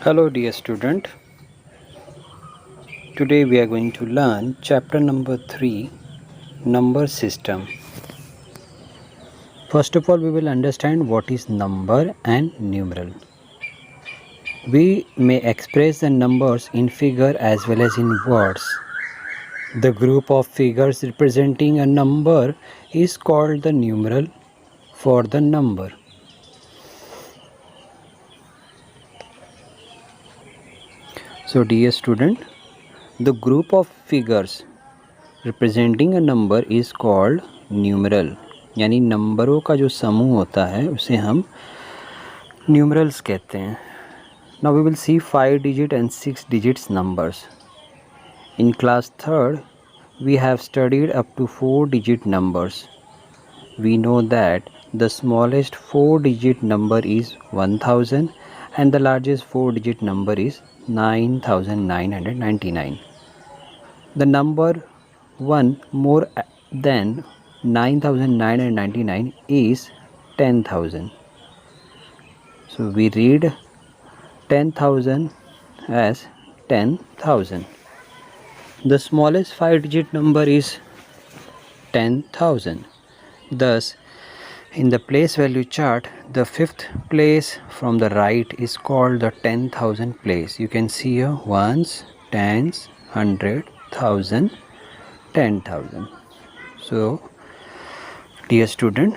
Hello dear student, today we are going to learn chapter number 3, number system. First of all, we will understand what is number and numeral. We may express the numbers in figure as well as in words. The group of figures representing a number is called the numeral for the number. So dear student, the group of figures representing a number is called numeral. यानी नंबरों का जो समूह होता है उसे हम numerals कहते हैं. Now we will see 5 digit and 6 digits numbers. In class 3rd we have studied up to 4 digit numbers. We know that the smallest 4 digit number is 1000 and the largest 4 digit number is 9999. The number 1 more than 9999 is 10,000. So we read 10,000 as 10,000. The smallest 5 digit number is 10,000. Thus, in the place value chart, the fifth place from the right is called the 10,000 place. You can see here ones, tens, 100, 1000, 10,000. So, dear student,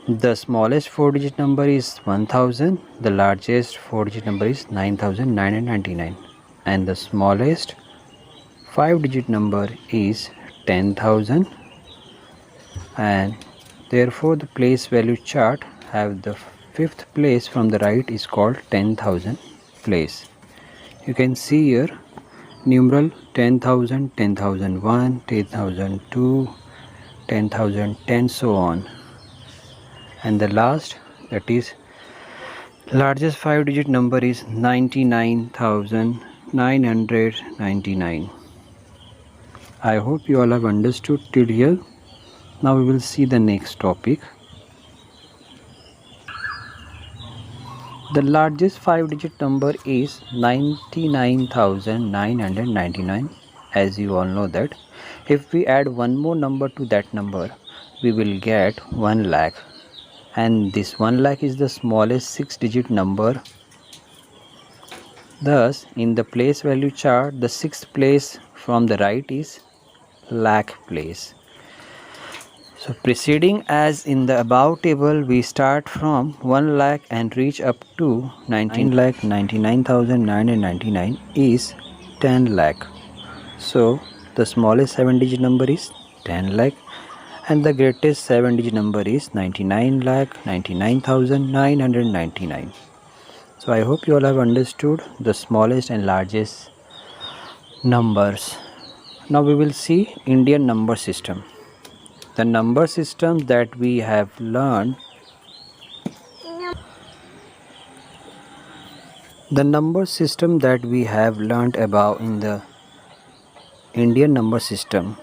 the smallest 4 digit number is 1000, the largest 4 digit number is 9999, and the smallest 5 digit number is 10,000, and therefore the place value chart have the fifth place from the right is called 10,000 place. You can see here numeral 10,000, 10,001, 10,002, 10,010, so on, and the last, that is largest 5 digit number is 99,999. I hope you all have understood till here. Now we will see the next topic. The largest 5 digit number is 99,999. As you all know that if we add one more number to that number, we will get 1 lakh, and this 1 lakh is the smallest 6 digit number. Thus, in the place value chart, the 6th place from the right is lakh place. So preceding as in the above table, we start from 1 lakh and reach up to 19,99,999 is 10 lakh. So the smallest 7 digit number is 10 lakh and the greatest 7 digit number is 99,99,999. So I hope you all have understood the smallest and largest numbers. Now we will see Indian number system. The number system that we have learned. The number system that we have learned about in the Indian number system,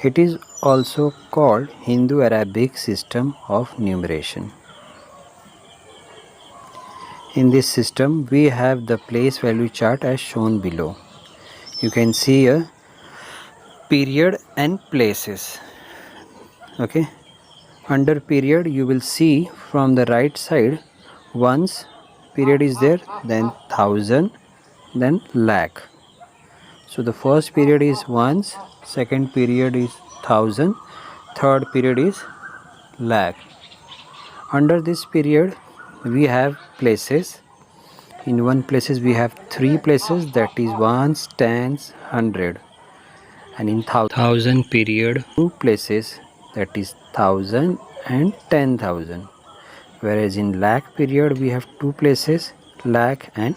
it is also called Hindu-Arabic system of numeration. In this system, we have the place value chart as shown below. You can see here period and places. Okay, under period you will see from the right side ones period is there, then thousand, then lakh. So the first period is ones, second period is thousand, third period is lakh. Under this period we have places. In one places we have 3 places, that is ones, tens, 100, and in thousand period 2 places, that is 1000 and 10,000. Whereas in lakh period we have 2 places, lakh and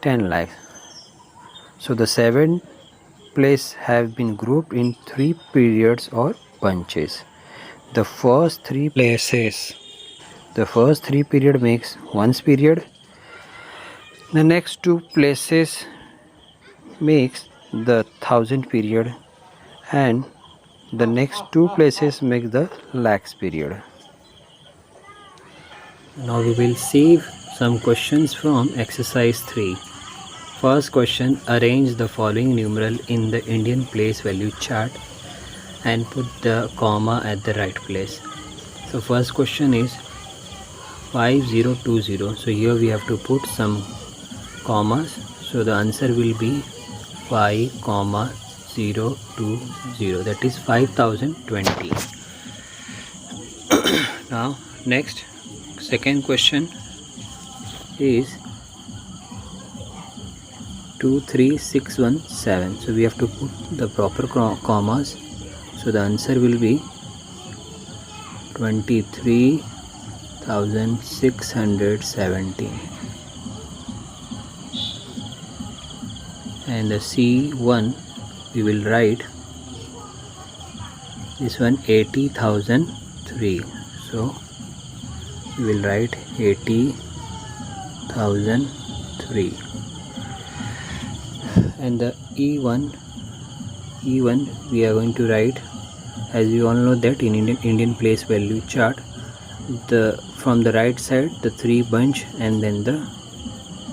10 lakh. So the 7 places have been grouped in 3 periods or bunches. The first 3 period makes ones period. The next 2 places makes the 1000 period, and the next 2 places make the lakhs period. Now we will see Some questions from exercise 3. First question, arrange the following numeral in the Indian place value chart and put the comma at the right place. So first question is 5020. So here we have to put some commas. So the answer will be 5,020. That is 5020. Now next, second question is 23617. So we have to put the proper commas. So the answer will be 23,617. And the C1 we will write this one 80,003. So we will write 80,003. And the E1 we are going to write, as we all know that in Indian place value chart, from the right side the 3 bunch and then the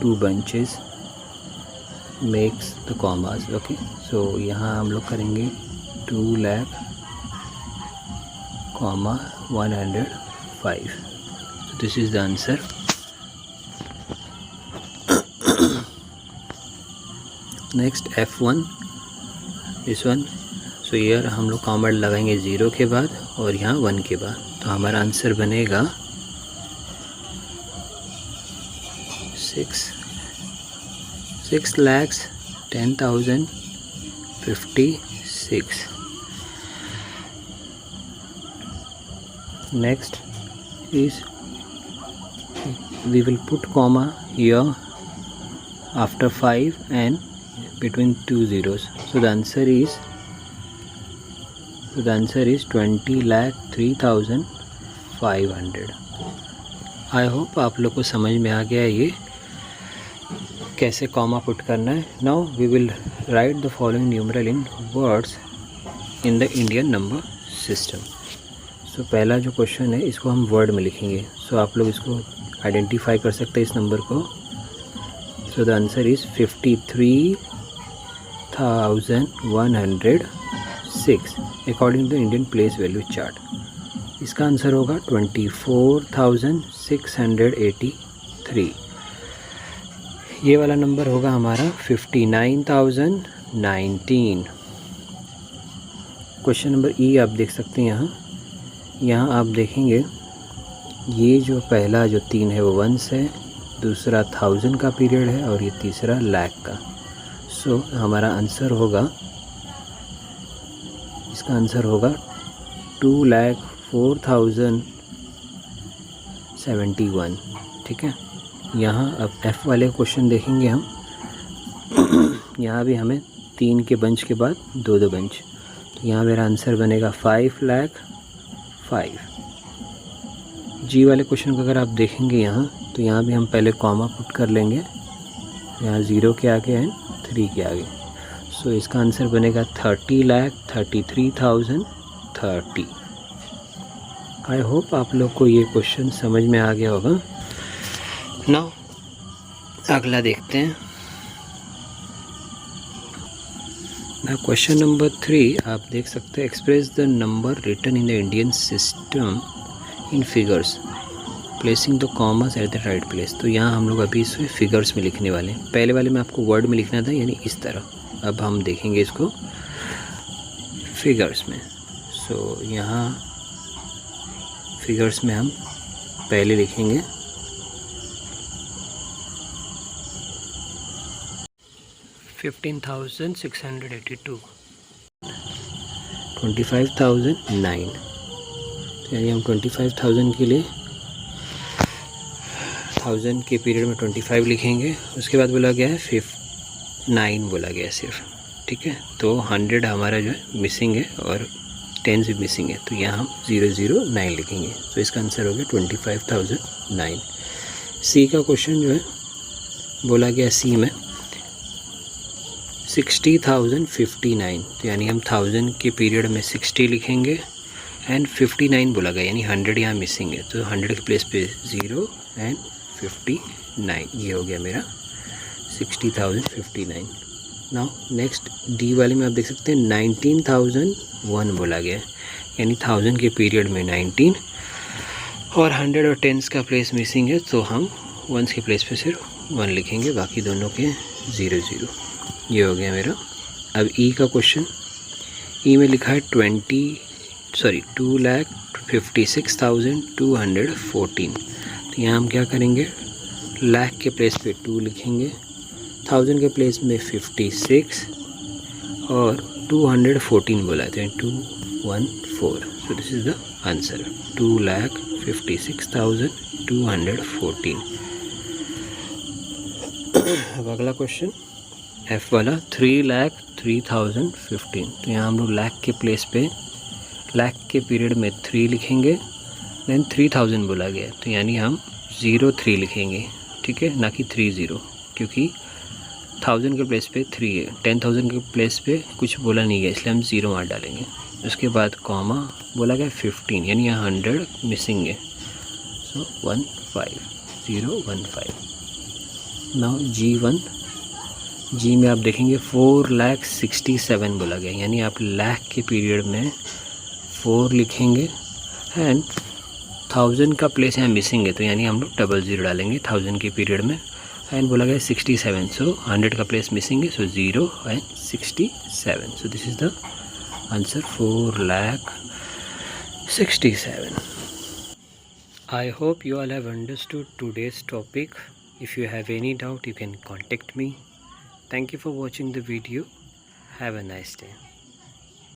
2 bunches makes the commas. Okay, so यहाँ हम लोग करेंगे 2,00,105. So this is the answer. Next F1, this one. So here हम लोग comma लगाएंगे 0 के बाद और यहाँ 1 के बाद. तो हमारा आंसर बनेगा 6,10,056. Next is we will put comma here after 5 and between 2 zeros. So the answer is 20,03,500. I hope आप लोग को समझ में आ गया ये कैसे कॉमा पुट करना है. Now we will write the following numeral in words in the Indian number system. So पहला जो क्वेश्चन है इसको हम वर्ड में लिखेंगे. सो आप लोग इसको आइडेंटिफाई कर सकते हैं इस नंबर को. So the answer is 53,106 according to Indian place value chart. इसका आंसर होगा 24,683. ये वाला नंबर होगा हमारा 59,019. क्वेश्चन नंबर ई आप देख सकते हैं. यहाँ आप देखेंगे ये जो पहला जो 3 है वो 1 है, दूसरा 1000 का पीरियड है और ये तीसरा लाख का. सो हमारा आंसर होगा, इसका आंसर होगा 2,04,071. ठीक है. यहाँ अब F वाले क्वेश्चन देखेंगे हम. यहाँ भी हमें 3 के बंच के बाद 2 बंच. तो यहाँ मेरा आंसर बनेगा 5,05,000. जी वाले क्वेश्चन को अगर आप देखेंगे यहाँ, तो यहाँ भी हम पहले कॉमा पुट कर लेंगे यहाँ 0 के आगे एंड 3 के आगे. सो इसका आंसर बनेगा 30,33,030. आई होप आप लोग को ये क्वेश्चन समझ में आ गया होगा. नाउ अगला देखते हैं. नाउ क्वेश्चन नंबर 3 आप देख सकते हैं. Express the number written in the Indian system in figures placing the commas at the right place. तो यहाँ हम लोग अभी इसे फिगर्स में लिखने वाले हैं. पहले वाले में आपको वर्ड में लिखना था, यानी इस तरह. अब हम देखेंगे इसको फिगर्स में. सो यहाँ फिगर्स में हम पहले लिखेंगे 15,682, 25,009. यानी हम 25,000 के लिए 1000 के पीरियड में 25 लिखेंगे. उसके बाद बोला गया है 9 बोला गया है सिर्फ. ठीक है. तो 100 हमारा जो है मिसिंग है और 10 भी मिसिंग है. तो यहाँ हम 009 लिखेंगे. तो इसका आंसर हो गया 25,009. सी का क्वेश्चन जो है बोला गया सी में 60,059. तो यानी हम 1000 के पीरियड में 60 लिखेंगे एंड 59 बोला गया, यानी 100 यहाँ मिसिंग है. तो 100 के प्लेस पे 0 एंड 60,059, ये हो गया मेरा 60,059। नाउ नेक्स्ट डी वाले में आप देख सकते हैं 19,001 बोला गया है, यानी 1000 के पीरियड में 19 और 100 और 10s का प्लेस मिसिंग है, तो हम 1s के प्लेस पे सिर्फ 1 लिखेंगे, बाकी दोनों के 0 0। ये हो गया मेरा। अब ई का क्वेश्चन, ई में लिखा है 2,56,214, तो यहाँ हम क्या करेंगे, लाख के प्लेस पे 2 लिखेंगे, 1000 के प्लेस में 56 और 214 बोला था 214, so this is the answer 2,56,214। अब अगला क्वेश्चन एफ वाला 3,03,015, तो यहाँ हम लोग लाख के प्लेस पे लाख के पीरियड में 3 लिखेंगे, देन 3000 बोला गया, तो यानी हम 03 लिखेंगे, ठीक है, ना कि 30, क्योंकि 1000 के प्लेस पे 3 है, 10,000 के प्लेस पे कुछ बोला नहीं गया, इसलिए हम 0 वहाँ डालेंगे। उसके बाद कॉमा बोला गया 15, यानी यहाँ 100 मिसिंग है, सो 15015। नाउ G1, जी में आप देखेंगे 4,67,000 बोला गया, यानी आप लाख के पीरियड में 4 लिखेंगे एंड 1000 का प्लेस यहाँ मिसिंग है, तो यानी हम लोग 00 डालेंगे 1000 के पीरियड में, एंड बोला गया 67, सो 100 का प्लेस मिसिंग है, सो 0 and 67, so this is the answer 4,67,000। I hope you all have understood today's topic. If you have any doubt, you can contact me. Thank you for watching the video. Have a nice day.